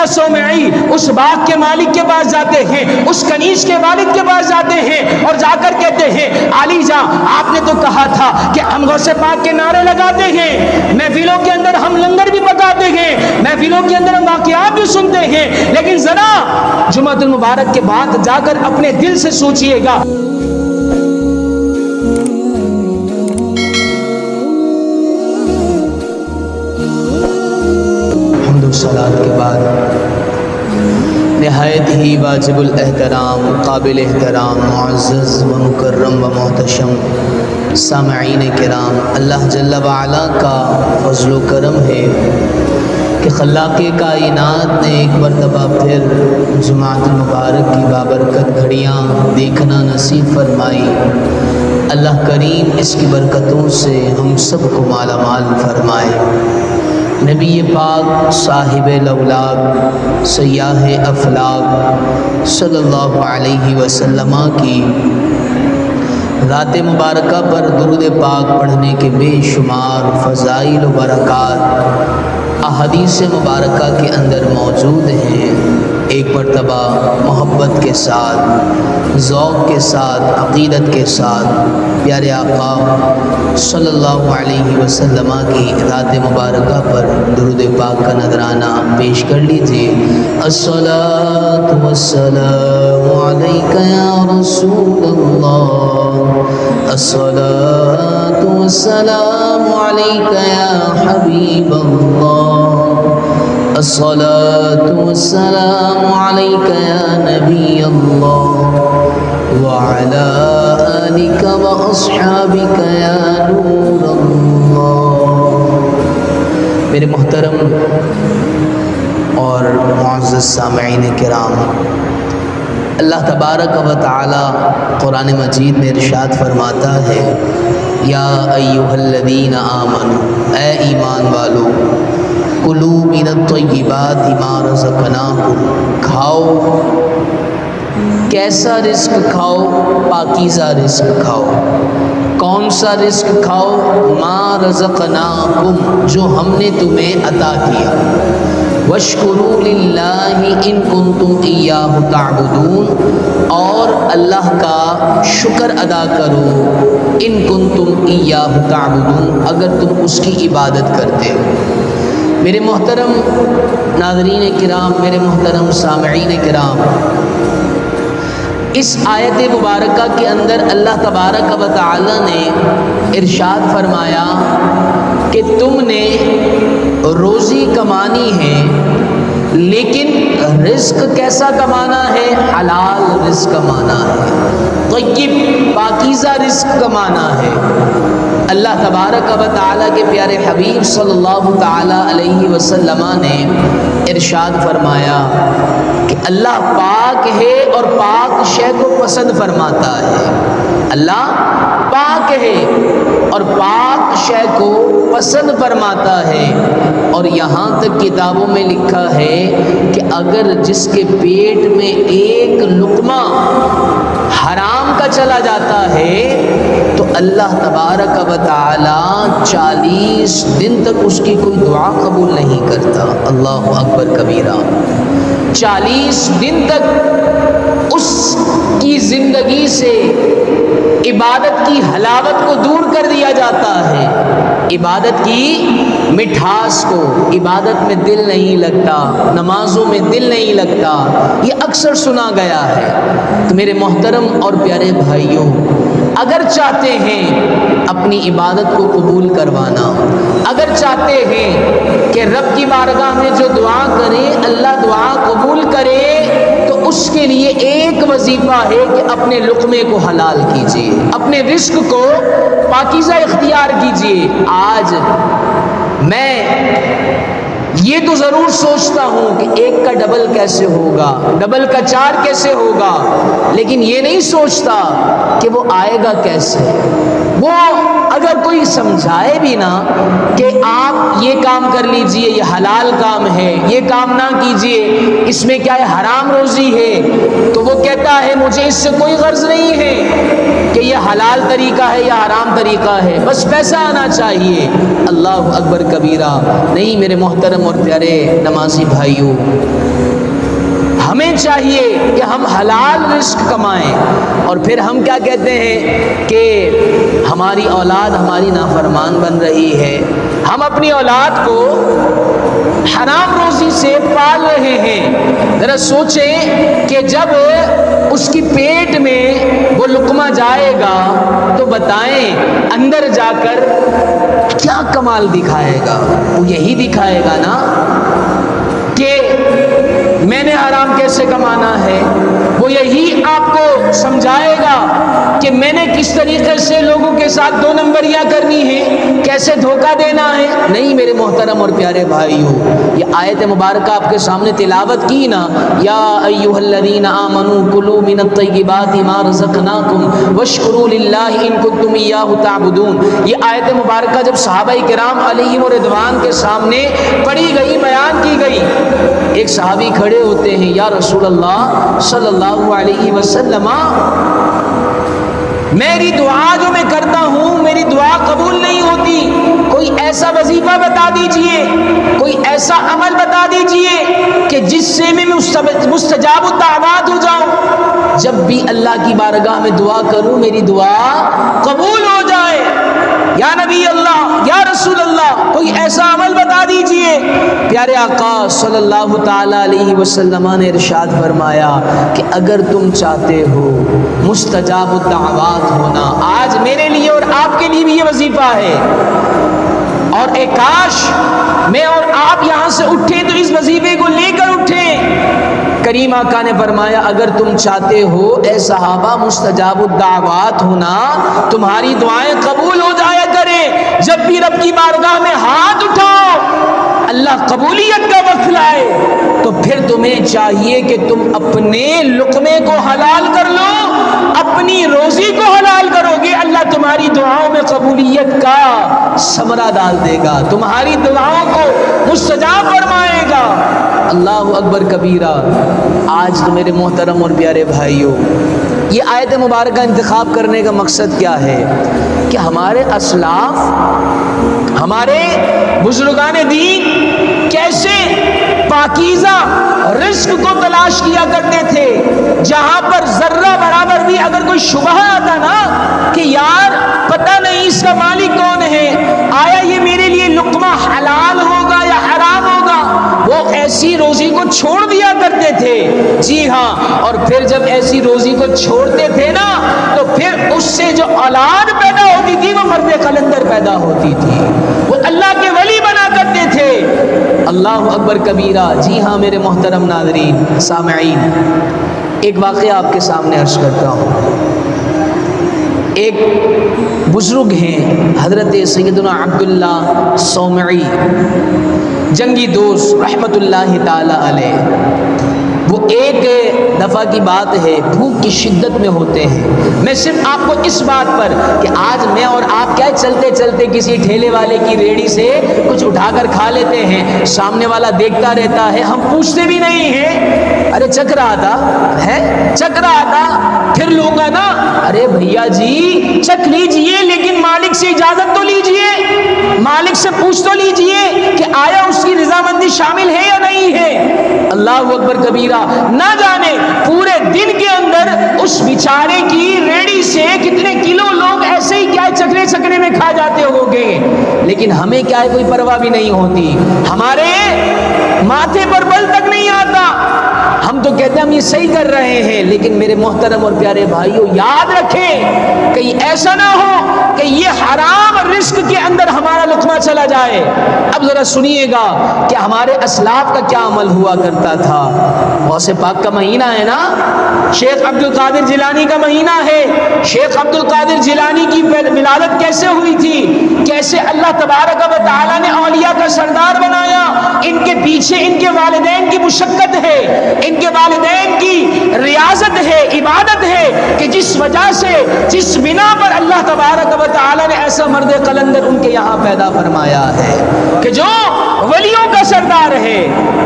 سومعی اس باغ کے مالک کے پاس جاتے ہیں، اس کنیز کے والد کے پاس جاتے ہیں اور جا کر کہتے ہیں علی جاں آپ نے تو کہا تھا کہ ہم غوث پاک کے نعرے لگاتے ہیں، محفلوں کے اندر ہم لنگر بھی پکاتے ہیں، محفلوں کے اندر ہم واقعات بھی سنتے ہیں، لیکن ذرا جمعۃ المبارک کے بعد جا کر اپنے دل سے سوچئے گا۔ حمد و صلات کے بعد نہایت ہی واجب الاحترام، قابل احترام، معزز و مکرم و محتشم سامعین کرام، اللہ جل وعلا کا فضل و کرم ہے کہ خلاق کائنات نے ایک مرتبہ پھر جمعۃ المبارک کی بابرکت گھڑیاں دیکھنا نصیب فرمائی۔ اللہ کریم اس کی برکتوں سے ہم سب کو مالا مال فرمائے۔ نبی پاک صاحب لولاک سیاح افلاک صلی اللہ علیہ وسلم کی ذات مبارکہ پر درود پاک پڑھنے کے بے شمار فضائل و برکات احادیث مبارکہ کے اندر موجود ہیں۔ ایک مرتبہ محبت کے ساتھ، ذوق کے ساتھ، عقیدت کے ساتھ پیارے آقا صلی اللہ علیہ وسلم کی ذات مبارکہ پر درود پاک کا نذرانہ پیش کر لیجیے۔ الصلاۃ والسلام علیک یا رسول اللہ، الصلاۃ والسلام علیک یا حبیب اللہ، الصلاۃ والسلام علیک یا نبی اللہ، وعلی آلک واصحابک یا نور اللہ۔ میرے محترم اور معزز سامعین کرام، اللہ تبارک و تعالی قرآن مجید میں ارشاد فرماتا ہے، یا ایھا الذین آمنوا، اے ایمان والو، کلوا من الطیبات ما رزقناکم، کھاؤ، کیسا رزق کھاؤ؟ پاکیزہ رزق کھاؤ۔ کون سا رزق کھاؤ؟ ما رزقناکم، جو ہم نے تمہیں عطا کیا۔ واشکروا للہ ان کنتم ایاہ تعبدون، اور اللہ کا شکر ادا کرو، ان کنتم ایاہ تعبدون، اگر تم اس کی عبادت کرتے ہو۔ میرے محترم ناظرین کرام، میرے محترم سامعین کرام، اس آیت مبارکہ کے اندر اللہ تبارک و تعالی نے ارشاد فرمایا کہ تم نے روزی کمانی ہے، لیکن رزق کیسا کمانا ہے؟ حلال رزق کمانا ہے، طیب پاکیزہ رزق کمانا ہے۔ اللہ تبارک و تعالیٰ کے پیارے حبیب صلی اللہ تعالیٰ علیہ وسلم نے ارشاد فرمایا کہ اللہ پاک ہے اور پاک شے کو پسند فرماتا ہے۔ اللہ پاک ہے اور پاک شے کو پسند فرماتا ہے، اور یہاں تک کتابوں میں لکھا ہے کہ اگر جس کے پیٹ میں ایک لقمہ حرام کا چلا جاتا ہے تو اللہ تبارک و تعالی 40 دن تک اس کی کوئی دعا قبول نہیں کرتا۔ اللہ اکبر کبیرہ، 40 دن تک اس کی زندگی سے عبادت کی حلاوت کو دور کر دیا جاتا ہے، عبادت کی مٹھاس کو۔ عبادت میں دل نہیں لگتا، نمازوں میں دل نہیں لگتا، یہ اکثر سنا گیا ہے۔ تو میرے محترم اور پیارے بھائیوں، اگر چاہتے ہیں اپنی عبادت کو قبول کروانا، اگر چاہتے ہیں کہ رب کی بارگاہ میں جو دعا کریں اللہ دعا قبول کرے، تو اس کے لیے ایک وظیفہ ہے کہ اپنے لقمے کو حلال کیجیے، اپنے رزق کو پاکیزہ اختیار کیجیے۔ آج میں یہ تو ضرور سوچتا ہوں کہ ایک کا ڈبل کیسے ہوگا، ڈبل کا 4 کیسے ہوگا، لیکن یہ نہیں سوچتا کہ وہ آئے گا کیسے۔ وہ اگر کوئی سمجھائے بھی نا کہ آپ یہ کام کر لیجئے، یہ حلال کام ہے، یہ کام نہ کیجئے، اس میں کیا ہے حرام روزی ہے، تو وہ کہتا ہے مجھے اس سے کوئی غرض نہیں ہے کہ یہ حلال طریقہ ہے یا حرام طریقہ ہے، بس پیسہ آنا چاہیے۔ اللہ اکبر کبیرہ۔ نہیں میرے محترم اور پیارے نمازی بھائیوں، ہمیں چاہیے کہ ہم حلال رزق کمائیں. اور پھر ہم کیا کہتے ہیں کہ ہماری اولاد ہماری نافرمان بن رہی ہے، ہم اپنی اولاد کو حرام روزی سے پال رہے ہیں. ذرا سوچیں کہ جب اس کی پیٹ میں وہ لقمہ جائے گا تو بتائیں اندر جا کر کیا کمال دکھائے گا؟ وہ یہی دکھائے گا نا کہ میں نے حرام کیسے کمانا ہے. وہ یہی آپ کو سمجھائے گا کہ میں نے کس طریقے سے لوگوں کے ساتھ 2 نمبریاں کرنی ہیں، کیسے دھوکہ دینا ہے. نہیں میرے محترم اور پیارے بھائیو، یہ آیت مبارکہ آپ کے سامنے تلاوت کی نا، یا ایھا الذین آمنوا کلوا من الطیبات ما رزقناکم واشکروا للہ ان کنتم ایاہ تعبدون. یہ آیت مبارکہ جب صحابہ کرام علیہم رضوان کے سامنے پڑھی گئی، بیان کی گئی، ایک صحابی کھڑے ہوتے ہیں، یا رسول اللہ صلی اللہ علیہ وسلم، میری دعا جو میں کرتا ہوں میری دعا قبول نہیں ہوتی، کوئی ایسا وظیفہ بتا دیجئے، کوئی ایسا عمل بتا دیجئے کہ جس سے میں مستجاب الدعوات ہو جاؤں، جب بھی اللہ کی بارگاہ میں دعا کروں میری دعا قبول ہو جائے. یا نبی اللہ، یا رسول اللہ، کوئی ایسا عمل بتا دیجئے. پیارے آقا صلی اللہ تعالی علیہ وسلم نے ارشاد فرمایا کہ اگر تم چاہتے ہو مستجاب الدعوات ہونا، آج میرے لیے اور آپ کے لیے بھی یہ وظیفہ ہے، اور ایک کاش میں اور آپ یہاں سے اٹھیں تو اس وظیفے کو لے کر اٹھیں. کریم آقا نے فرمایا اگر تم چاہتے ہو اے صحابہ مستجاب الدعوات ہونا، تمہاری دعائیں قبول ہو جایا کریں، جب بھی رب کی بارگاہ میں ہاتھ اٹھاؤ اللہ قبولیت کا وقت لائے تو پھر تمہیں چاہیے کہ تم اپنے لقمے کو حلال کر لو، اپنی روزی کو حلال کرو گے، اللہ تمہاری دعاؤں میں قبولیت کا ثمرہ ڈال دے گا، تمہاری دعاؤں کو مستجاب فرمائے گا. اللہ اکبر کبیرہ. آج تو میرے محترم اور پیارے بھائیوں، یہ آیت مبارکہ انتخاب کرنے کا مقصد کیا ہے کہ ہمارے اسلاف، ہمارے بزرگان دین کیسے پاکیزہ رزق کو تلاش کیا کرتے تھے، جہاں پر ذرہ برابر بھی اگر کوئی شبہ آتا نا کہ یار پتہ نہیں اس کا مالک کون ہے، آیا یہ میرے لیے لقمہ حلال ہوگا یا حرام ہوگا، وہ ایسی روزی کو چھوڑ دیا کرتے تھے. جی ہاں، اور پھر جب ایسی روزی کو چھوڑتے تھے نا تو پھر اس سے جو اولاد پیدا ہوتی تھی وہ مرد قلندر پیدا ہوتی تھی، وہ اللہ کے ولی بنا کرتے تھے. اللہ اکبر کبیرہ. جی ہاں میرے محترم ناظرین سامعین، ایک واقعہ آپ کے سامنے عرض کرتا ہوں. ایک بزرگ ہیں حضرت سیدنا عبداللہ صومعی، جنگی دوست رحمت اللہ تعالی علیہ. وہ ایک دفعہ کی بات ہے، بھوک کی شدت میں ہوتے ہیں. میں صرف آپ کو اس بات پر کہ آج میں اور آپ کیا چلتے چلتے کسی ٹھیلے والے کی ریڑھی سے کچھ اٹھا کر کھا لیتے ہیں، سامنے والا دیکھتا رہتا ہے، ہم پوچھتے بھی نہیں ہیں ارے چکھ رہا تھا ہے، چکھ رہا تھا، پھر لوں گا نا، ارے بھیا جی چکھ لیجئے لیکن مالک سے اجازت تو لیجئے، مالک سے پوچھ تو لیجئے کہ آیا اس کی رضامندی شامل ہے یا نہیں ہے. اللہ اکبر کبیرہ. نہ جانے پورے دن کے اندر اس بیچارے کی ریڑھی سے کتنے کلو لوگ ایسے ہی کیا چکرے چکرے میں کھا جاتے ہوں گے، لیکن ہمیں کیا ہے کوئی پرواہ بھی نہیں ہوتی، ہمارے ماتھے پر بل تک نہیں آتا، ہم تو کہتے ہیں ہم یہ صحیح کر رہے ہیں. لیکن میرے محترم اور پیارے بھائیوں یاد رکھیں کہیں ایسا نہ ہو کہ یہ حرام رزق کے اندر ہمارا لقمہ چلا جائے. اب ذرا سنیے گا کہ ہمارے اسلاف کا کیا عمل ہوا کرتا تھا. غوث پاک کا مہینہ ہے نا، شیخ عبد القادر جیلانی کا مہینہ ہے. شیخ عبد القادر جیلانی کی ولادت کیسے ہوئی تھی، کیسے اللہ تبارک و تعالی نے اولیاء کا سردار بنایا. ان کے پیچھے ان کے والدین کی مشقت ہے، ان کے والدین کی ریاضت ہے، عبادت ہے کہ جس وجہ سے جس بنا پر اللہ تبارک و تعالی نے ایسا مرد قلندر ان کے یہاں پیدا فرمایا ہے کہ جو ولیوں کا سردار ہے.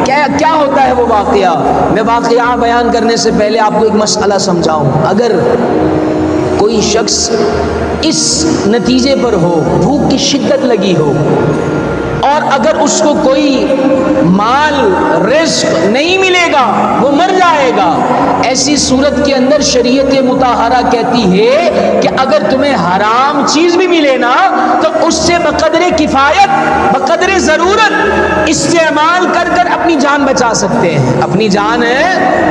کیا ہوتا ہے وہ واقعہ؟ میں واقعہ بیان کرنے سے پہلے آپ کو ایک مسئلہ سمجھاؤں. اگر کوئی شخص اس نتیجے پر ہو، بھوک کی شدت لگی ہو اور اگر اس کو کوئی مال رزق نہیں ملے گا وہ مر جائے گا، ایسی صورت کے اندر شریعت مطہرہ کہتی ہے کہ اگر تمہیں حرام چیز بھی ملے نا تو اس سے بقدر کفایت بقدر ضرورت استعمال کر کر اپنی جان بچا سکتے ہیں، اپنی جان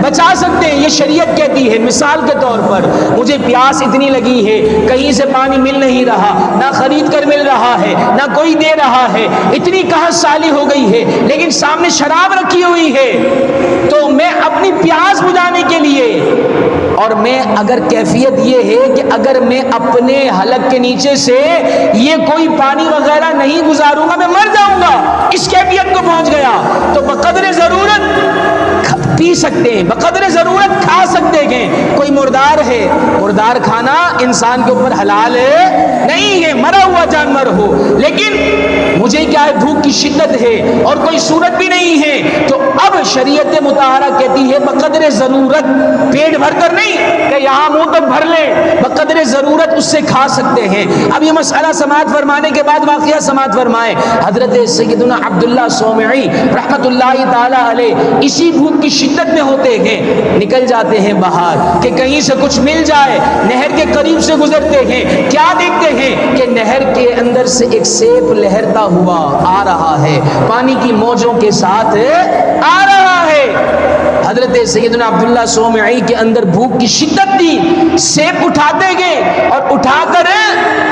بچا سکتے ہیں۔ یہ شریعت کہتی ہے۔ مثال کے طور پر مجھے پیاس اتنی لگی ہے، کہیں سے پانی مل نہیں رہا، نہ خرید کر مل رہا ہے نہ کوئی دے رہا ہے، اتنی قحط سالی ہو گئی ہے، لیکن سامنے شراب رکھی ہوئی ہے، تو میں اپنی پیاس بجھانے کے لیے، اور میں اگر کیفیت یہ ہے کہ اگر میں اپنے حلق کے نیچے سے یہ کوئی پانی وغیرہ نہیں گزاروں گا میں مر جاؤں گا، اس کیفیت کو پہنچ گیا، تو بقدر ضرورت پی سکتے ہیں، بقدر ضرورت کھا سکتے ہیں۔ کوئی مردار ہے، مردار کھانا انسان کے اوپر حلال نہیں ہے، مرا ہوا جانور ہو، لیکن مجھے کیا ہے، بھوک کی شدت ہے اور کوئی صورت بھی نہیں ہے، تو اب شریعت مطہرہ کہتی ہے بقدر ضرورت، پیٹ بھر کر نہیں کہ یہاں منہ تک بھر لیں، بقدر ضرورت اس سے کھا سکتے ہیں۔ اب یہ مسئلہ سماعت فرمانے کے بعد واقعہ سماعت فرمائے، حضرت سیدنا عبداللہ صومعی رحمت اللہ تعالی علیہ اسی بھوک کی شدت میں ہوتے ہیں، نکل جاتے ہیں باہر کہ کہیں سے کچھ مل جائے، نہر کے قریب سے گزرتے ہیں، کیا دیکھتے ہیں کہ نہر کے اندر سے ایک سیب لہرتا ہوا آ رہا ہے، پانی کی موجوں کے ساتھ آ رہا ہے۔ حضرت سیدنا عبداللہ صومعی کے اندر بھوک کی شدت تھی، سیب اٹھاتے گئے اور اٹھا کر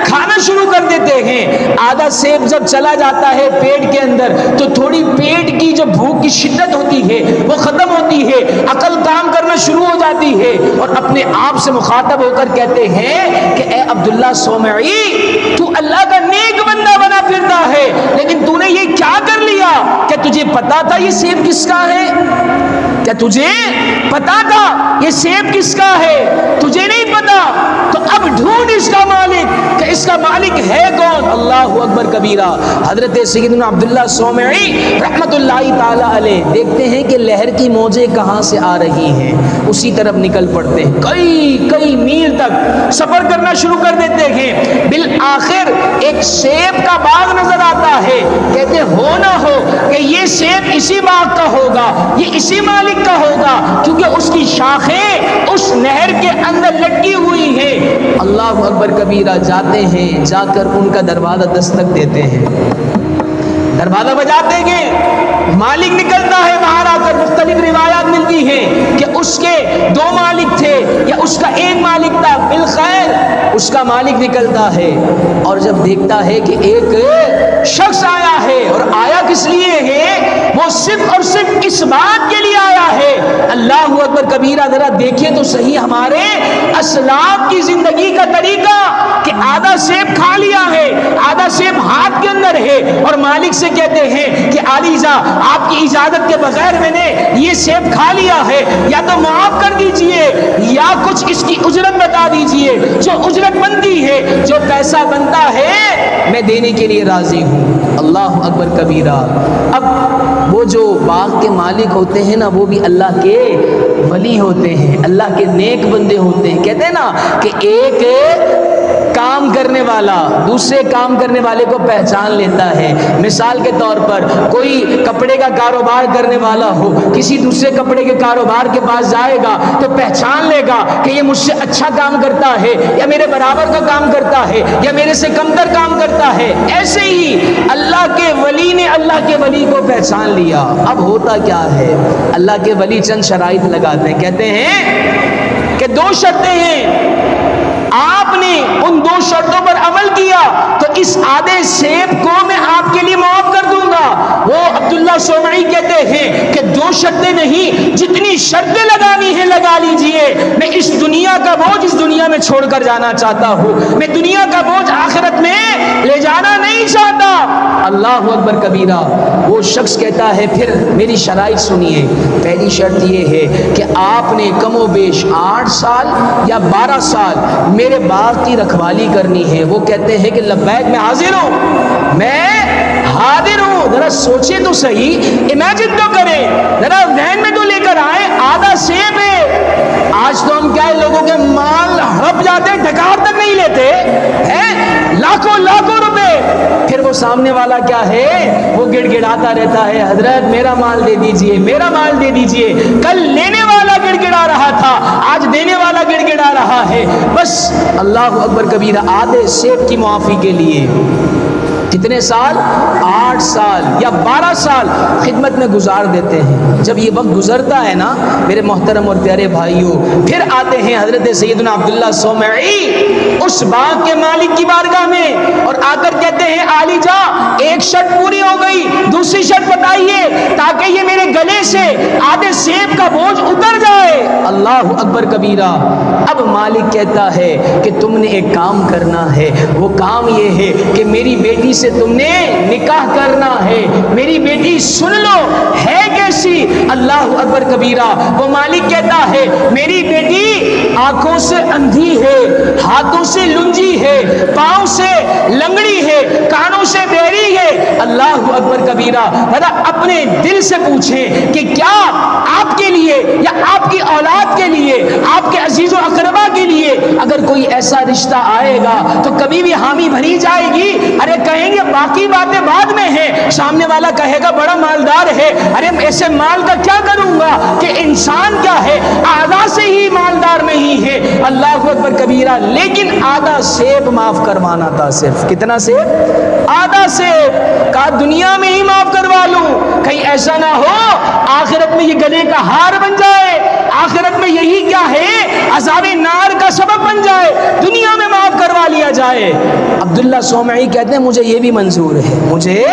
کھانا شروع کر دیتے ہیں۔ آدھا سیب جب چلا جاتا ہے پیٹ کے اندر تو تھوڑی پیٹ کی جو بھوک کی شدت ہوتی ہے وہ ختم ہوتی ہے، عقل کام کرنا شروع ہو جاتی ہے، اور اپنے آپ سے مخاطب ہو کر کہتے ہیں کہ اے عبداللہ صومعی، تو اللہ کا نیک بندہ بنا پھرتا ہے، لیکن تو نے یہ کیا کر لیا؟ کیا تجھے پتا تھا یہ سیب کس کا ہے؟ کیا تجھے پتا تھا یہ سیب کس کا ہے؟ تجھے نہیں پتا، تو اب ڈھونڈ اس کا مالک کہ اس کا مالک ہے کون؟ اللہ اکبر کبیرہ۔ حضرت سیدنا عبداللہ صومعی رحمت اللہ تعالی علیہ دیکھتے ہیں کہ لہر کی موجیں کہاں سے آ رہی ہیں، اسی طرف نکل پڑتے ہیں، کئی میل تک سفر کرنا شروع کر دیتے ہیں۔ بالآخر ایک سیب کا باغ نظر آتا ہے، کہتے ہو نہ ہو کہ یہ سیب اسی باغ کا ہوگا، یہ اسی مالک کا ہوگا، کیونکہ اس کی شاخیں اس نہر کے اندر لٹکی ہوئی ہے۔ اللہ اکبر کبیرہ۔ جاتے ہیں، جا کر ان کا دروازہ دستک دیتے ہیں، دروازہ بجاتے ہیں، مالک نکلتا ہے باہر آ کر۔ مختلف روایات ملتی ہیں کہ اس کے دو مالک تھے یا اس کا ایک مالک تھا، بالخیر اس کا مالک نکلتا ہے اور جب دیکھتا ہے کہ ایک شخص آیا ہے، اور آیا کس لیے ہے؟ وہ صرف اور صرف اس بات کے لیے آیا ہے۔ اللہ اکبر کبیرہ۔ ذرا دیکھیں تو صحیح ہمارے اسلاف کی زندگی کا طریقہ کہ آدھا سیب کھا لیا ہے، آدھا سیب ہاتھ کے اندر ہے، اور مالک سے کہتے ہیں کہ عالیزہ آپ کی اجازت کے بغیر میں نے یہ سیب کھا لیا ہے، یا تو معاف کر دیجئے یا کچھ اس کی اجرت بتا دیجئے، جو اجرت بنتی ہے، جو پیسہ بنتا ہے میں دینے کے لیے راضی ہوں۔ اللہ اکبر کبیرہ۔ اب وہ جو باغ کے مالک ہوتے ہیں نا، وہ بھی اللہ کے ولی ہوتے ہیں، اللہ کے نیک بندے ہوتے ہیں۔ کہتے ہیں نا کہ ایک کام کرنے والا دوسرے کام کرنے والے کو پہچان لیتا ہے۔ مثال کے طور پر کوئی کپڑے کا کاروبار کرنے والا ہو، کسی دوسرے کپڑے کے کاروبار کے پاس جائے گا تو پہچان لے گا کہ یہ مجھ سے اچھا کام کرتا ہے، یا میرے برابر کا کام کرتا ہے، یا میرے سے کم تر کام کرتا ہے۔ ایسے ہی اللہ کے ولی نے اللہ کے ولی کو پہچان لیا۔ اب ہوتا کیا ہے، اللہ کے ولی چند شرائط لگاتے ہیں، کہتے ہیں کہ دو شرطیں ہیں، آپ نے ان دو شرطوں پر عمل کیا تو اس آدھے سیب کو میں آپ کے لیے معاف کر دوں گا۔ وہ عبداللہ صومعی کہتے ہیں کہ دو شرطیں نہیں، جتنی شرطیں لگانی ہیں لگا لیجئے، میں اس دنیا کا بوجھ اس دنیا میں چھوڑ کر جانا چاہتا ہوں، میں دنیا کا بوجھ آخرت میں لے جانا نہیں چاہتا۔ اللہ اکبر کبیرہ۔ وہ شخص کہتا ہے پھر میری شرائط سنیے، پہلی شرط یہ ہے کہ آپ نے کم و بیش 8 سال یا 12 سال میرے باغ کی رکھوالی کرنی ہے۔ وہ کہتے ہیں کہ لبیک، میں حاضر ہوں، میں حاضر ہوں۔ ذرا سوچیں تو صحیح، امیجن تو کریں، ذرا ذہن میں تو لے کر آئے، آدھا سیب ہے۔ آج تو ہم کیا ہے، لوگوں کے مال ہڑپ جاتے، ڈکار تک نہیں لیتے ہیں، لاکھوں لاکھوں روپے۔ پھر پھر وہ سامنے والا کیا ہے، وہ گڑ گڑاتا رہتا ہے، حضرت میرا مال دے دیجئے، میرا مال دے دیجئے۔ کل لینے والا گڑ گڑا رہا تھا، آج دینے والا گڑ گڑا رہا ہے۔ بس اللہ اکبر کبیرہ، آدھے سیب کی معافی کے لیے کتنے سال، 8 سال یا 12 سال خدمت میں گزار دیتے ہیں۔ جب یہ وقت گزرتا ہے نا میرے محترم اور پیارے بھائیوں، پھر آتے ہیں حضرت سیدنا عبداللہ صومعی اس باغ کے مالک کی بارگاہ میں، اور آ کر کہتے ہیں عالی جا ایک شرط پوری ہو گئی، دوسری شرط بتائیے تاکہ یہ میرے گلے سے آدھے سیب کا بوجھ اتر جائے۔ اللہ اکبر کبیرہ۔ اب مالک کہتا ہے کہ تم نے ایک کام کرنا ہے، وہ کام یہ ہے کہ میری بیٹی سے تم نے نکاح کرنا ہے۔ میری بیٹی سن لو ہے کیسی، اللہ اکبر کبیرہ۔ وہ مالک کہتا ہے میری بیٹی آنکھوں سے اندھی ہے، ہاتھوں سے لنجی ہے، پاؤں سے لنگڑی ہے، کانوں سے بہری ہے۔ اللہ اکبر کبیرہ۔ ذرا اپنے دل سے پوچھیں کہ کیا آپ کے لیے یا آپ کی اولاد کے لیے، آپ کے عزیز و اقربا کے لیے اگر کوئی ایسا رشتہ آئے گا تو کبھی بھی حامی بھری جائے گی؟ ارے کہیں گے باقی باتیں بعد میں ہیں، سامنے والا کہے گا بڑا مالدار ہے، ارے ایسے مال کا کیا کروں گا کہ انسان کیا ہے آدھا سے ہی مالدار نہیں ہے۔ اللہ اکبر کبیرہ۔ لیکن آدھا سیب معاف کروانا تھا، صرف کتنا سیب؟ آدھا سیب۔ کہا دنیا میں ہی معاف کروا لوں، کہیں ایسا نہ ہو آخرت میں یہ گلے کا ہار بن جائے، آخرت میں یہی کیا ہے عذاب نار کا سبب بن جائے، دنیا میں معاف کروا لیا جائے۔ عبداللہ صومعی کہتے ہیں مجھے یہ بھی منظور ہے، مجھے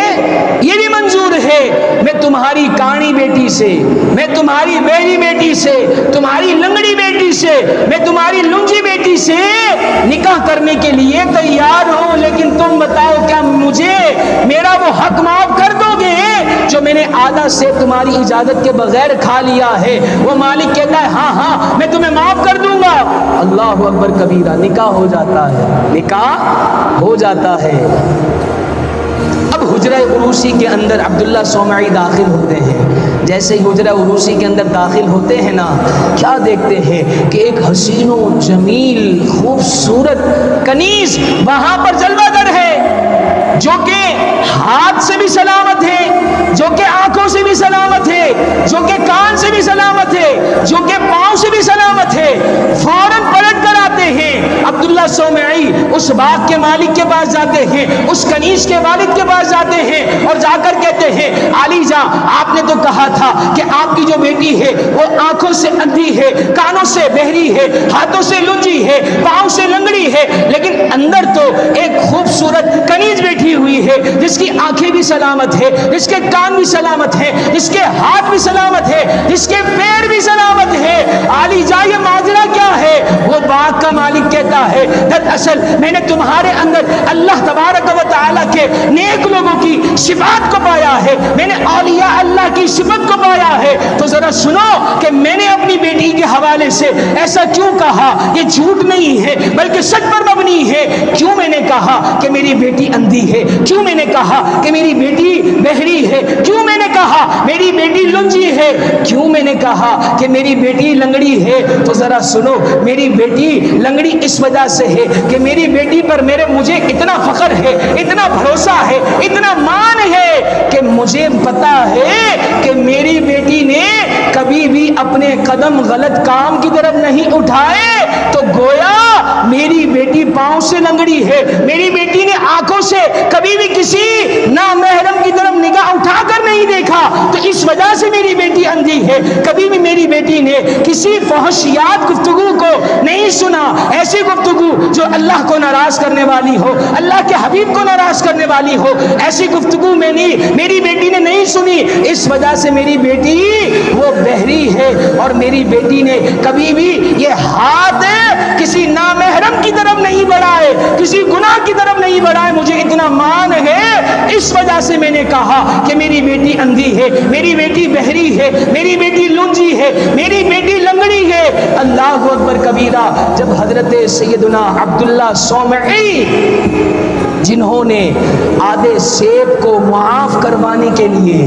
یہ بھی منظور ہے، میں تمہاری کاڑی بیٹی سے، میں تمہاری بہری بیٹی سے، تمہاری لنگڑی بیٹی سے، میں تمہاری لنجی بیٹی سے نکاح کرنے کے لیے تیار ہوں، لیکن تم بتاؤ کیا مجھے میرا وہ حق معاف کر دو گے جو میں نے آدھا سے تمہاری اجازت کے بغیر کھا لیا ہے؟ وہ مالک کہتا ہے ہاں ہاں میں تمہیں معاف کر دوں گا۔ اللہ اکبر کبیرہ۔ نکاح ہو جاتا ہے، نکاح ہو جاتا ہے۔ اب حجرہ عروسی کے اندر عبداللہ صومعی داخل ہوتے ہیں۔ جیسے ہی حجرہ عروسی کے اندر داخل ہوتے ہیں نا، کیا دیکھتے ہیں کہ ایک حسین و جمیل خوبصورت کنیز وہاں پر جلوہ گر ہے، جو کہ ہاتھ سے بھی سلامت ہے، جو کہ آنکھوں سے بھی سلامت ہے، جو کہ کان سے بھی سلامت ہے، جو کہ پاؤں سے بھی سلامت ہے۔ فوراً پلٹ کر آتے ہیں عبداللہ صومعی اس باغ کے مالک کے پاس جاتے ہیں، اس کنیز کے والد کے پاس جاتے ہیں اور جا کر کہتے ہیں علی جاں آپ نے تو کہا تھا کہ آپ کی جو بیٹی ہے وہ آنکھوں سے اندھی ہے، کانوں سے بہری ہے، ہاتھوں سے لنجی ہے، پاؤں سے لنگڑی ہے، لیکن اندر تو ایک خوبصورت کنیز بیٹھی ہوئی ہے جس کی آنکھیں بھی سلامت ہے، جس کے کان بھی سلامت ہے، جس کے ہاتھ بھی سلامت ہے، جس کے پیر بھی سلامت ہے۔ علی جاں یہ ماجرا کیا ہے؟ وہ باغ کا مالک کہتا ہے دراصل میں نے تمہارے اندر اللہ تبارک و تعالیٰ کے نیک لوگوں کی صفات کو پایا ہے، میں نے اولیاء اللہ کی صفت کو پایا ہے، تو ذرا سنو کہ میں نے اپنی بیٹی کے حوالے سے ایسا کیوں کہا، یہ جھوٹ نہیں ہے بلکہ سچ پر مبنی ہے۔ کیوں میں نے کہا کہ میری بیٹی اندھی ہے، کیوں میں نے کہا کہ میری بیٹی بہری ہے، کیوں میں نے کہا میری بیٹی لنجی ہے، کیوں میں نے کہا کہ میری بیٹی لنگڑی ہے؟ تو ذرا سنو، میری بیٹی لنگڑی اس وجہ سے ہے کہ میری بیٹی پر مجھے اتنا فخر ہے، اتنا بھروسہ ہے، اتنا مان ہے کہ مجھے پتا ہے کہ میری بیٹی نے کبھی بھی اپنے قدم غلط کام کی طرف نہیں اٹھائے، تو گویا میری بیٹی پاؤں سے لنگڑی ہے، میری بیٹی نے آنکھوں سے کبھی بھی کسی نامحرم کی طرف نگاہ اٹھا کر نہیں دیکھا، تو اس وجہ سے میری بیٹی اندھی ہے۔ کبھی بھی میری بیٹی نے کسی فحشیات گفتگو کو نہیں سنا، ایسی گفتگو جو اللہ کو ناراض کرنے والی ہو، اللہ کے حبیب کو ناراض کرنے والی ہو، ایسی گفتگو میری بیٹی نے نہیں سنی۔ اس وجہ سے میری بیٹی وہ بہری ہے، اور میری بیٹی نے کبھی بھی یہ ہاتھ کسی نامحرم کی طرف نہیں بڑھائے، کسی گناہ کی طرف نہیں بڑھائے، مجھے اتنا مان ہے، اس وجہ سے میں نے کہا کہ میری بیٹی اندھی ہے، میری بیٹی بہری ہے، میری بیٹی لنجی ہے، میری بیٹی لنگڑی ہے۔ اللہ اکبر کبیرہ۔ جب حضرت سیدنا عبداللہ صومعی جنہوں نے آدھے سیب کو معاف کروانے کے لیے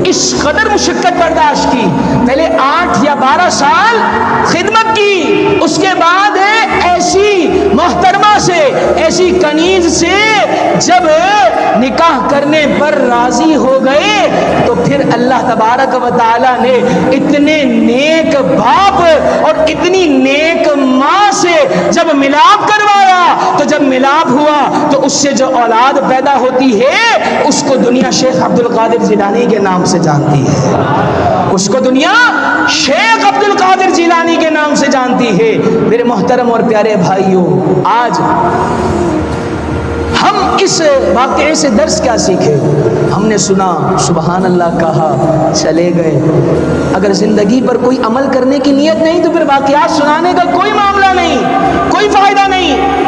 اس قدر مشقت برداشت کی، پہلے 8 یا 12 سال خدمت کی، اس کے بعد ایسی محترمہ سے، ایسی کنیز سے جب نکاح کرنے پر راضی ہو گئے تو پھر اللہ تبارک و تعالی نے اتنے نیک باپ اور اتنی نیک ماں سے جب ملاپ کروایا تو جب ملاپ ہوا تو اس سے جو اولاد پیدا ہوتی ہے اس کو دنیا شیخ عبد القادر جیلانی کے نام سے جانتی ہے، اس کو دنیا شیخ عبد القادر جیلانی کے نام سے جانتی ہے۔ میرے محترم اور پیارے بھائیوں، آج ہم اس واقعے سے درس کیا سیکھے؟ ہم نے سنا، سبحان اللہ کہا، چلے گئے۔ اگر زندگی پر کوئی عمل کرنے کی نیت نہیں تو پھر واقعات سنانے کا کوئی معاملہ نہیں، کوئی فائدہ نہیں۔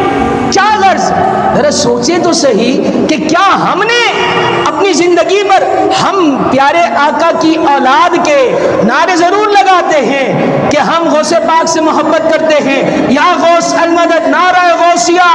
کیا غرض؟ ذرا سوچے تو صحیح کہ کیا ہم نے اپنی زندگی پر ہم پیارے آقا کی اولاد کے نعرے ضرور لگاتے ہیں کہ ہم غوث پاک سے محبت کرتے ہیں، یا غوث المدد، نعرہ غوثیہ،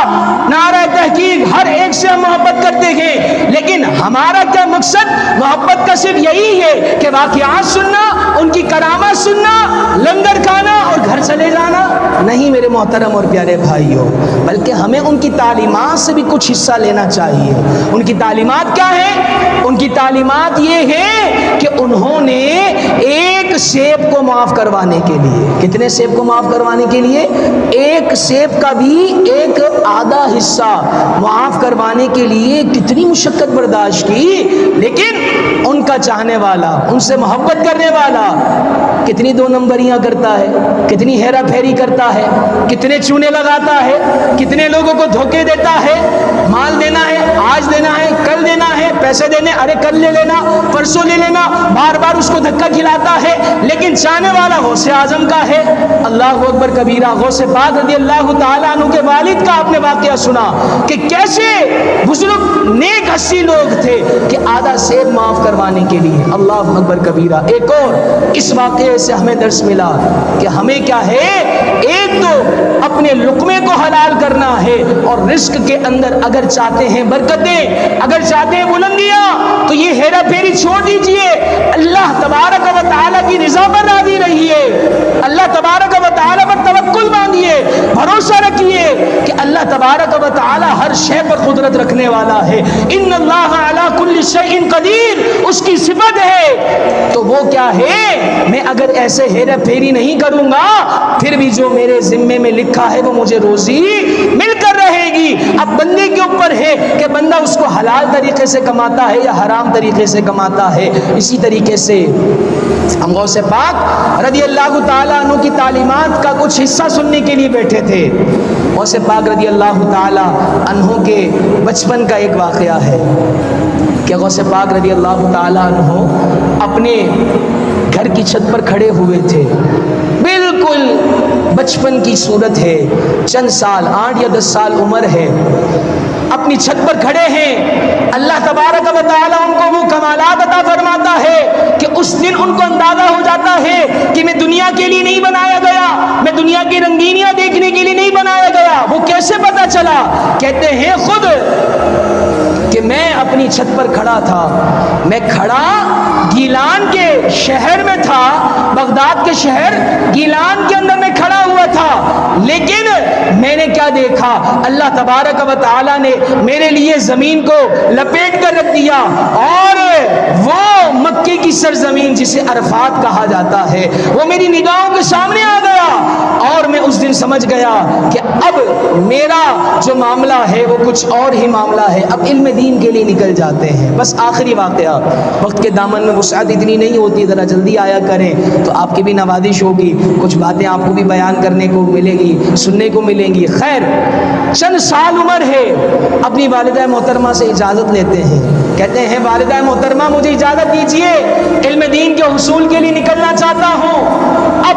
نعرہ تحقیق، ہر ایک سے ہم محبت کرتے ہیں، لیکن ہمارا کیا مقصد محبت کا صرف یہی ہے کہ واقعات سننا، ان کی کرامات سننا، لنگر کھانا اور گھر چلے جانا؟ نہیں میرے محترم اور پیارے بھائیوں، بلکہ ہمیں ان کی تعلیمات سے بھی کچھ حصہ لینا چاہیے۔ ان کی تعلیمات کیا ہیں؟ ان کی تعلیمات یہ ہے کہ انہوں نے ایک سیب کو معاف کروانے کے لیے، کتنے سیب کو معاف کروانے کے لیے؟ ایک سیب کا بھی ایک آدھا حصہ معاف کروانے کے لیے کتنی مشقت برداشت کی، لیکن ان کا چاہنے والا، ان سے محبت کرنے والا کتنی دو نمبریاں کرتا ہے، کتنی ہیرا پھیری کرتا ہے، کتنے چونے لگاتا ہے، کتنے لوگوں کو دھوکے دیتا ہے۔ مال دینا ہے، آج دینا ہے، کل دینا ہے، پیسے دینے، ارے کل لے لینا، پرسوں لے لینا، بار بار اس کو دھکا کھلاتا ہے، لیکن چاہنے والا غوث اعظم کا ہے۔ اللہ اکبر کبیرہ۔ غوث پاک رضی اللہ تعالیٰ عنہ کے والد کا آپ نے واقعہ سنا کہ کیسے بزرگ نیک ہستی لوگ تھے کہ آدھا سیب معاف کروانے کے لیے۔ اللہ اکبر کبیرہ۔ ایک اور اس واقعے سے ہمیں درس ملا کہ ہمیں کیا ہے، ایک تو اپنے لقمے کو حلال کرنا ہے، اور رزق کے اندر اگر چاہتے ہیں برکتیں، اگر چاہتے ہیں بلندیاں، تو یہ ہیرا پھیری چھوڑ دیجئے، اللہ تبارک و تعالیٰ کی رضا پر راضی رہیے، اللہ تبارک و تعالیٰ پر توکل باندھیے، بھروسہ رکھیے کہ اللہ تبارک و تعالیٰ ہر شے پر قدرت رکھنے والا ہے۔ ان اللہ علی کل شیء قدیر، اس کی صفت ہے۔ تو وہ کیا ہے، میں اگر ایسے ہیرا پھیری نہیں کروں گا پھر بھی جو میرے ذمے میں لکھا ہے وہ مجھے روزی مل کر رہے گی۔ اب بندے کے اوپر ہے کہ بندہ اس کو حلال طریقے سے کماتا ہے یا حرام طریقے سے کماتا ہے۔ اسی طریقے سے ہم غوث پاک رضی اللہ تعالیٰ عنہ کی تعلیمات کا کچھ حصہ سننے کے لیے بیٹھے تھے۔ غوث پاک رضی اللہ تعالیٰ عنہ کے بچپن کا ایک واقعہ ہے کہ غوث پاک رضی اللہ تعالیٰ عنہ اپنے گھر کی چھت پر کھڑے ہوئے تھے، بالکل بچپن کی صورت ہے، چند سال 8 یا 10 سال عمر ہے، اپنی چھت پر کھڑے ہیں۔ اللہ تبارک و تعالیٰ ان کو وہ کمالات عطا فرماتا ہے کہ اس دن ان کو اندازہ ہو جاتا ہے کہ میں دنیا کے لیے نہیں بنایا گیا، میں دنیا کی رنگینیاں دیکھنے کے لیے نہیں بنایا گیا۔ وہ کیسے پتا چلا؟ کہتے ہیں خود کہ میں اپنی چھت پر کھڑا تھا، میں کھڑا گیلان کے شہر میں تھا، بغداد کے شہر گیلان کے اندر میں کھڑا ہوا تھا، لیکن میں نے کیا دیکھا، اللہ تبارک و تعالیٰ نے میرے لیے زمین کو لپیٹ کر رکھ دیا، اور وہ مکے کی سرزمین جسے عرفات کہا جاتا ہے وہ میری نگاہوں کے سامنے آ گیا، اور میں اس دن سمجھ گیا کہ اب میرا جو معاملہ ہے وہ کچھ اور ہی معاملہ ہے، اب علم دین کے لیے نکل جاتے ہیں۔ بس آخری واقعہ، وقت کے دامن میں وسعت اتنی نہیں ہوتی، ذرا جلدی آیا کریں تو آپ کی بھی نوازش ہوگی، کچھ باتیں آپ کو بھی بیان کرنے کو ملے گی، سننے کو ملیں گی۔ خیر، چند سال عمر ہے، اپنی والدہ محترمہ سے اجازت لیتے ہیں، کہتے ہیں والدہ محترمہ مجھے اجازت دیجیے، علم دین کے حصول کے لیے نکلنا چاہتا ہوں۔ اب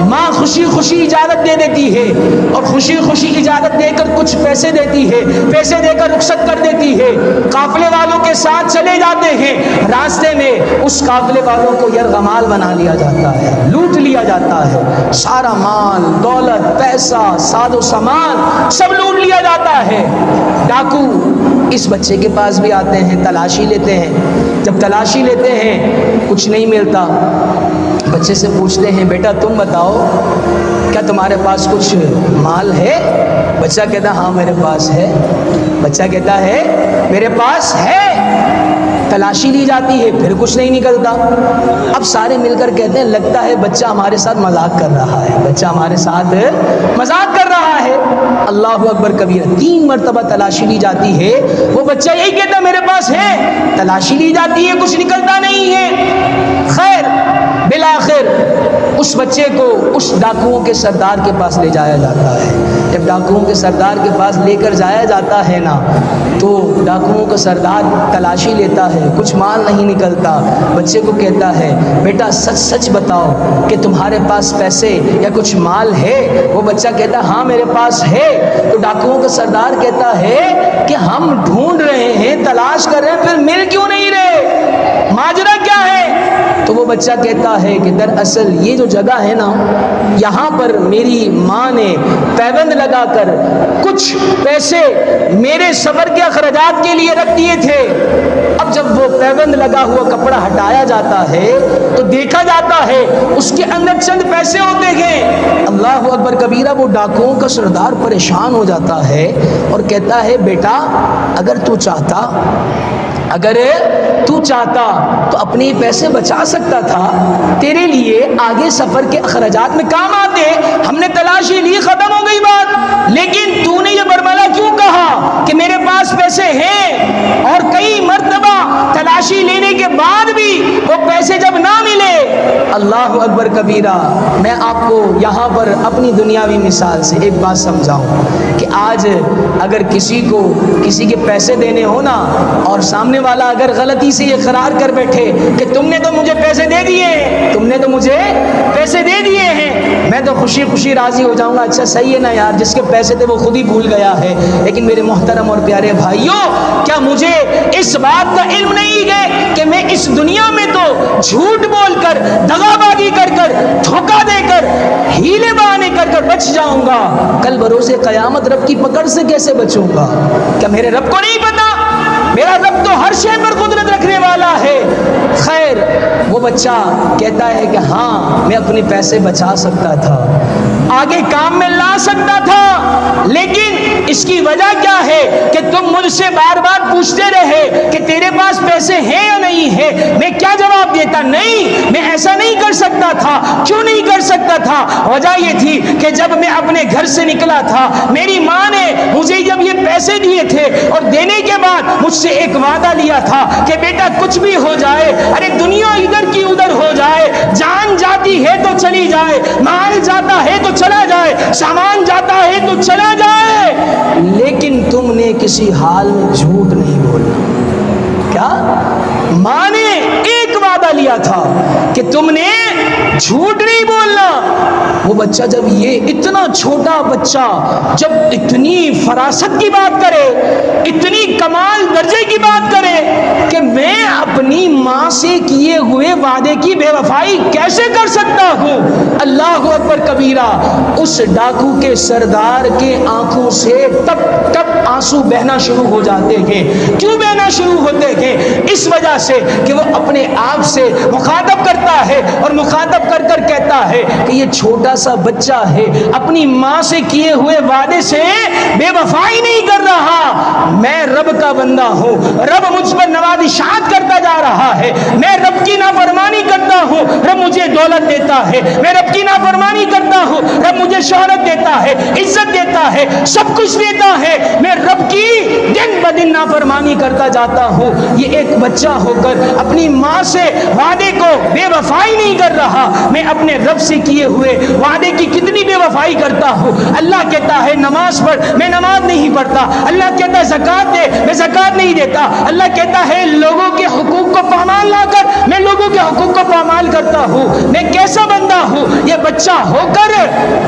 ماں خوشی خوشی اجازت دے دیتی ہے، اور خوشی خوشی اجازت دے کر کچھ پیسے دیتی ہے، پیسے دے کر رخصت کر دیتی ہے، قافلے والوں کے ساتھ چلے جاتے ہیں، راستے میں اس قافلے والوں کو یرغمال بنا لیا جاتا ہے، لوٹ لیا جاتا ہے، سارا مال دولت پیسہ ساز و سامان سب لوٹ لیا جاتا ہے۔ ڈاکو اس بچے کے پاس بھی آتے ہیں، تلاشی لیتے ہیں، جب تلاشی لیتے ہیں کچھ نہیں ملتا، بچے سے پوچھتے ہیں بیٹا تم بتاؤ کیا تمہارے پاس کچھ مال ہے؟ بچہ کہتا ہاں میرے پاس ہے۔ بچہ کہتا ہے میرے پاس ہے۔ تلاشی لی جاتی ہے پھر کچھ نہیں نکلتا۔ اب سارے مل کر کہتے ہیں لگتا ہے بچہ ہمارے ساتھ مذاق کر رہا ہے، بچہ ہمارے ساتھ مذاق کر رہا ہے۔ اللہ اکبر کبیرہ، 3 مرتبہ تلاشی لی جاتی ہے، وہ بچہ یہی کہتا میرے پاس ہے۔ تلاشی لی جاتی ہے کچھ نکلتا نہیں ہے۔ خیر بالآخر اس بچے کو اس ڈاکوؤں کے سردار کے پاس لے جایا جاتا ہے۔ جب ڈاکوؤں کے سردار کے پاس لے کر جایا جاتا ہے نا، تو ڈاکوؤں کا سردار تلاشی لیتا ہے، کچھ مال نہیں نکلتا۔ بچے کو کہتا ہے بیٹا سچ سچ بتاؤ کہ تمہارے پاس پیسے یا کچھ مال ہے؟ وہ بچہ کہتا ہاں میرے پاس ہے۔ تو ڈاکوؤں کا سردار کہتا ہے کہ ہم ڈھونڈ رہے ہیں، تلاش کر رہے ہیں، پھر مل کیوں نہیں رہے؟ ماجرا کیا ہے؟ تو وہ بچہ کہتا ہے کہ دراصل یہ جو جگہ ہے نا، یہاں پر میری ماں نے پیوند لگا کر کچھ پیسے میرے سفر کے اخراجات کے لیے رکھ دیے تھے۔ اب جب وہ پیوند لگا ہوا کپڑا ہٹایا جاتا ہے تو دیکھا جاتا ہے اس کے اندر چند پیسے ہوتے ہیں۔ اللہ اکبر کبیرہ، وہ ڈاکوؤں کا سردار پریشان ہو جاتا ہے اور کہتا ہے بیٹا اگر تو چاہتا تو اپنے پیسے بچا سکتا تھا، تیرے لیے آگے سفر کے اخراجات میں کام آتے۔ ہم نے تلاشی لی، ختم ہو گئی بات، لیکن تو نے یہ برملا کیوں کہا کہ میرے پاس پیسے ہیں؟ اور کئی مرتبہ تلاشی لینے کے بعد بھی وہ پیسے جب نہ ملے۔ اللہ اکبر کبیرہ، میں آپ کو یہاں پر اپنی دنیاوی مثال سے ایک بات سمجھاؤں کہ آج اگر کسی کو کسی کے پیسے دینے ہو نا، اور سامنے والا اگر غلطی سے یہ قرار کر بیٹھے کہ تم نے تو مجھے پیسے دے دیے ہیں، تم نے تو مجھے پیسے دے دیے ہیں، میں تو خوشی خوشی راضی ہو جاؤں گا، اچھا صحیح ہے نا یار، جس کے پیسے تھے وہ خود ہی بھول گیا ہے۔ لیکن میرے محترم اور پیارے بھائیوں، کیا مجھے اس بات کا علم نہیں ہے کہ میں اس دنیا میں تو جھوٹ بول کر، دغا بازی کر کر، دھوکہ دے کر، ہیلے بہانے کر کر بچ جاؤں گا، کل بروز قیامت رب کی پکڑ سے کیسے بچوں گا؟ کیا میرے رب کو نہیں پتا؟ میرا رب تو ہر شے پر قدرت رکھنے والا ہے۔ خیر وہ بچہ کہتا ہے کہ ہاں میں اپنے پیسے بچا سکتا تھا، آگے کام میں لا سکتا تھا، لیکن اس کی وجہ کیا ہے کہ تم مجھ سے بار بار پوچھتے رہے کہ تیرے پاس پیسے ہیں یا نہیں ہے۔ میں کیا جواب دیتا؟ نہیں، میں ایسا نہیں کر سکتا تھا۔ کیوں نہیں کر سکتا تھا؟ وجہ یہ تھی کہ جب میں اپنے گھر سے نکلا تھا، میری ماں نے مجھے جب یہ پیسے دیے تھے اور دینے کے بعد مجھ سے ایک وعدہ لیا تھا کہ بیٹا کچھ بھی ہو جائے، ارے دنیا ادھر کی ادھر ہو جائے، جان جاتی ہے تو چلی جائے، مال جاتا ہے تو چلا جائے، سامان جاتا ہے تو چلا جائے، لیکن تم نے کسی حال میں جھوٹ نہیں بولنا۔ کیا ماں نے ایک وعدہ لیا تھا کہ تم نے جھوٹ نہیں بولنا۔ وہ بچہ جب یہ اتنا چھوٹا بچہ جب اتنی فراست کی بات کرے، اتنی کمال درجے کی بات کرے کہ میں اپنی ماں سے کیے ہوئے وعدے کی بے وفائی کیسے کر سکتا ہوں، اللہ اکبر کبیرہ، اس ڈاکو کے سردار کے آنکھوں سے ٹپ ٹپ آنسو بہنا شروع ہو جاتے ہیں۔ کیوں بہنا شروع ہوتے ہیں؟ اس وجہ سے کہ وہ اپنے آپ سے مخاطب کرتا ہے اور مخاطب کر کر کہتا ہے کہ یہ چھوٹا سا بچہ ہے، اپنی ماں سے کیے ہوئے وعدے سے بے وفائی نہیں کر رہا، میں رب کا بندہ ہوں، رب مجھ پر نوازشات کرتا جا رہا ہے، میں رب کی نافرمانی کرتا ہوں، رب مجھے دولت دیتا ہے، میں رب کی نافرمانی کرتا ہوں، رب مجھے شہرت دیتا ہے، عزت دیتا ہے، سب کچھ دیتا ہے، میں رب کی دن بدن نافرمانی کرتا جاتا ہوں۔ یہ ایک بچہ ہو کر اپنی ماں سے وعدے کو بے وفائی نہیں کر رہا، میں اپنے رب سے کیے ہوئے وعدے کی کتنی بے وفائی کرتا ہوں۔ اللہ کہتا ہے نماز پڑھ، میں نماز نہیں پڑھتا، اللہ کہتا ہے زکوٰۃ دے، میں زکوٰۃ نہیں دیتا، اللہ کہتا ہے لوگوں کے حقوق کو پامال لا کر میں لوگوں کے حقوق کو پامال کرتا ہوں۔ میں کیسا بندہ ہوں؟ یہ بچہ ہو کر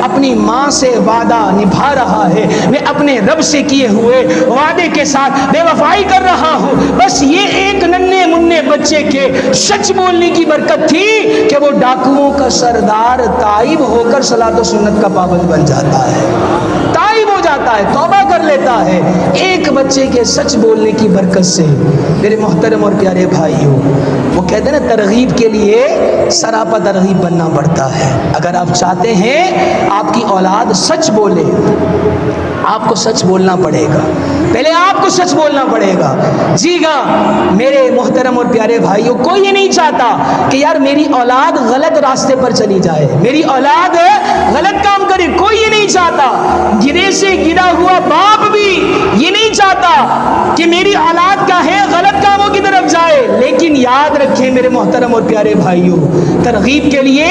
اپنی ماں سے وعدہ نبھا رہا ہے، میں اپنے رب سے کیے ہوئے وعدے کے ساتھ بے وفائی کر رہا ہوں۔ بس یہ ایک ننھے منھے بچے کے سچ بولنے کی برکت تھی کہ وہ ڈاکوؤں کا سردار تائب ہو کر صلاۃ و سنت کا پابند بن جاتا ہے، تائب ہو جاتا ہے، توبہ کر لیتا ہے ایک بچے کے سچ بولنے کی برکت سے۔ میرے محترم اور پیارے بھائیوں، وہ کہتے ہیں نا ترغیب کے لیے سراپا ترغیب بننا پڑتا ہے۔ اگر آپ چاہتے ہیں آپ کی اولاد سچ بولے، آپ کو سچ بولنا پڑے گا، پہلے آپ کو سچ بولنا پڑے گا۔ جی ہاں میرے محترم اور پیارے بھائیوں، کوئی یہ نہیں چاہتا کہ یار میری اولاد غلط راستے پر چلی جائے، میری اولاد غلط کام کرے، کوئی یہ نہیں چاہتا۔ گرے سے گرا ہوا باپ بھی یہ نہیں چاہتا کہ میری اولاد کیا ہے غلط کاموں کی طرف جائے۔ لیکن یاد رکھیں میرے محترم اور پیارے بھائیوں، ترغیب کے لیے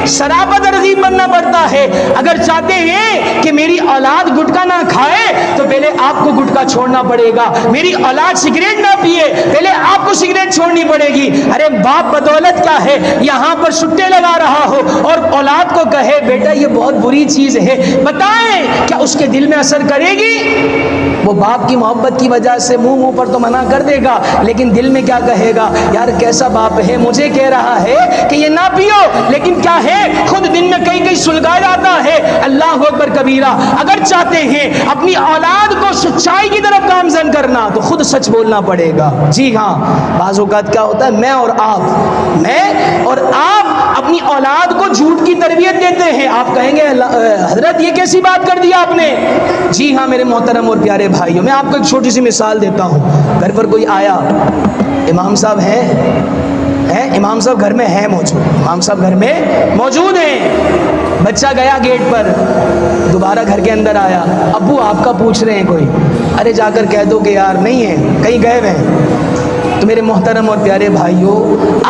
سراپا ترغیب بننا پڑتا ہے۔ اگر چاہتے ہیں کہ میری اولاد گٹکا نہ کھائے تو پہلے آپ کو گٹکا چھوڑنا پڑے گا، میری اولاد سگریٹ نہ پیے پہلے آپ کو سگریٹ چھوڑنی پڑے گی۔ ارے باپ بدولت کیا ہے یہاں پر سٹے لگا رہا ہو اور اولاد کو کہے بیٹا یہ بہت بری چیز ہے، بتائیں کیا اس کے دل میں اثر کرے گی؟ وہ باپ کی محبت کی وجہ سے منہ پر تو منع کر دے گا، لیکن دل میں کیا کہے گا؟ یار کیسا باپ ہے، مجھے کہہ رہا ہے کہ یہ نہ پیو، لیکن کیا ہے خود دن میں کئی سلگا جاتا ہے۔ اللہ اکبر کبیرہ۔ اگر چاہتے ہیں اپنی اولاد کو سچائی کی طرف گامزن کرنا تو خود سچ بولنا پڑے گا۔ جی ہاں بعض اوقات کیا ہوتا ہے میں اور آپ اپنی اولاد کو جھوٹ کی تربیت دیتے ہیں۔ آپ کہیں گے حضرت یہ کیسی بات کر دی آپ نے؟ جی ہاں میرے محترم اور پیارے بھائیوں، میں آپ کو ایک چھوٹی سی مثال دیتا ہوں۔ گھر پر کوئی آیا، امام صاحب ہیں، امام صاحب گھر میں ہیں موجود، امام صاحب گھر میں موجود ہیں، بچہ گیا گیٹ پر، دوبارہ گھر کے اندر آیا، ابو آپ کا پوچھ رہے ہیں کوئی، ارے جا کر کہہ دو کہ یار نہیں ہے کہیں گئے ہوئے ہیں۔ تو میرے محترم اور پیارے بھائیوں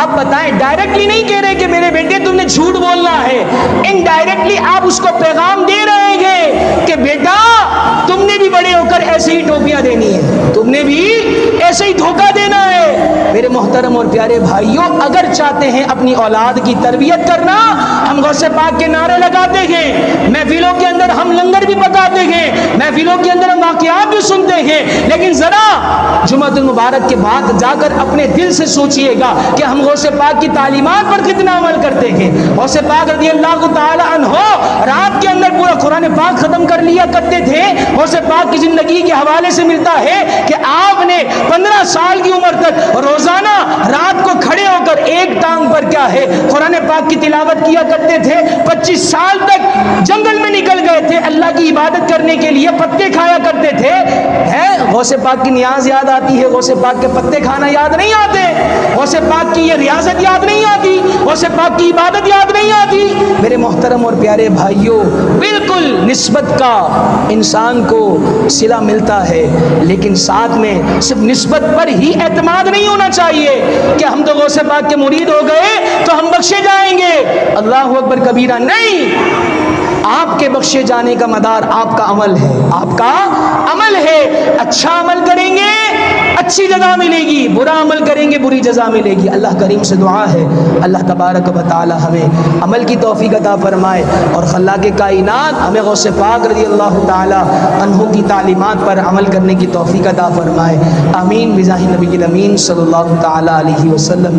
آپ بتائیں، ڈائریکٹلی نہیں کہہ رہے کہ میرے بیٹے تم نے جھوٹ بولنا ہے، انڈائریکٹلی آپ اس کو پیغام دے رہے ہیں کہ بیٹا تم نے بھی بڑے ہو کر ایسے ہی ٹوپیاں دینی ہے، تم نے بھی ایسے ہی دھوکہ دینا ہے۔ میرے محترم اور پیارے بھائیوں اگر چاہتے ہیں اپنی اولاد کی تربیت کرنا، ہم غوث پاک کے نعرے لگاتے ہیں، محفلوں کے اندر ہم لنگر بھی پکاتے ہیں، محفلوں کے اندر ہم واقعات بھی سنتے ہیں، لیکن ذرا جمعۃ المبارک کے بعد جا کر اپنے دل سے سوچئے گا کہ ہم غوث پاک کی تعلیمات پر کتنا عمل کرتے ہیں۔ غوث پاک رضی اللہ تعالی عنہ رات کے اندر پورا قرآن پاک ختم کر لیا کرتے تھے۔ غوث پاک کی زندگی کے حوالے سے ملتا ہے کہ آپ نے 15 سال کی عمر تک روزانہ رات کو کھڑے ہو کر ایک ٹانگ پر کیا ہے قرآن پاک کی تلاوت کیا کرتے تھے۔ 25 سال تک جنگل میں نکل گئے تھے اللہ کی عبادت کرنے کے لیے، پتے کھایا کرتے تھے۔ غوث پاک کی نیاز یاد آتی ہے، غوث پاک کے پتے کھانا یاد نہیں آتے، غوث پاک کی یہ ریاضت یاد نہیں آتی، غوث پاک کی عبادت یاد نہیں آتی۔ میرے محترم اور پیارے بھائیوں بالکل نسبت کا انسان کو صلہ ملتا ہے، لیکن ساتھ میں صرف نسبت پر ہی اعتماد نہیں ہونا چاہیے کہ ہم تو غوث پاک کے مرید ہو گئے تو ہم بخشے جائیں گے، اللہ اکبر کبیرہ۔ نہیں، آپ کے بخشے جانے کا مدار آپ کا عمل ہے، آپ کا عمل ہے۔ اچھا عمل کریں گے اچھی جزا ملے گی، برا عمل کریں گے بری جزا ملے گی۔ اللہ کریم سے دعا ہے اللہ تبارک و تعالی ہمیں عمل کی توفیق عطا فرمائے اور خلاق کائنات ہمیں غوث پاک رضی اللہ تعالی عنہ کی تعلیمات پر عمل کرنے کی توفیق عطا فرمائے۔ آمین بجاہ نبی الامین صلی اللہ تعالی علیہ وسلم۔